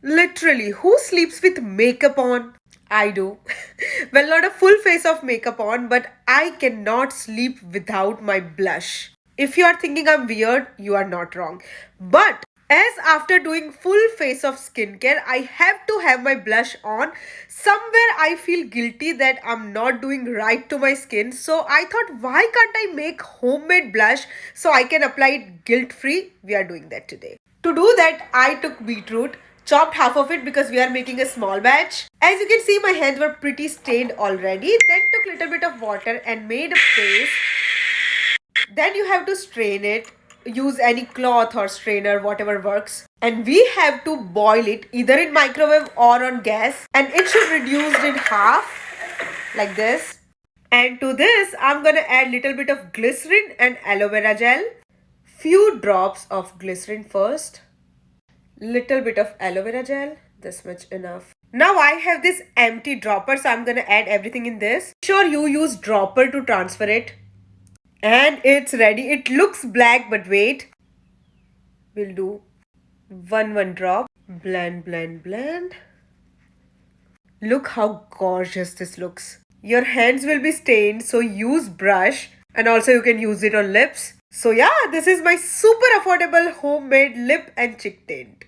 Literally, who sleeps with makeup on? I do. Well, not a full face of makeup on, but I cannot sleep without my blush. If you are thinking I'm weird, you are not wrong. But as after doing full face of skincare, I have to have my blush on. Somewhere I feel guilty that I'm not doing right to my skin. So I thought, why can't I make homemade blush so I can apply it guilt free? We are doing that today. To do that, I took beetroot, chopped half of it because we are making a small batch. As you can see, my hands were pretty stained already. Then took a little bit of water and made a paste. Then you have to strain it. Use any cloth or strainer, whatever works. And we have to boil it either in microwave or on gas. And it should reduce in half like this. And to this, I'm gonna add little bit of glycerin and aloe vera gel. Few drops of glycerin first. Little bit of aloe vera gel. This much enough. Now I have this empty dropper, so I'm gonna add everything in this. Sure, you use dropper to transfer it. And it's ready. It looks black, but wait. We'll do one drop. Blend, blend, blend. Look how gorgeous this looks. Your hands will be stained, so use brush. And also you can use it on lips. So yeah, this is my super affordable homemade lip and cheek tint.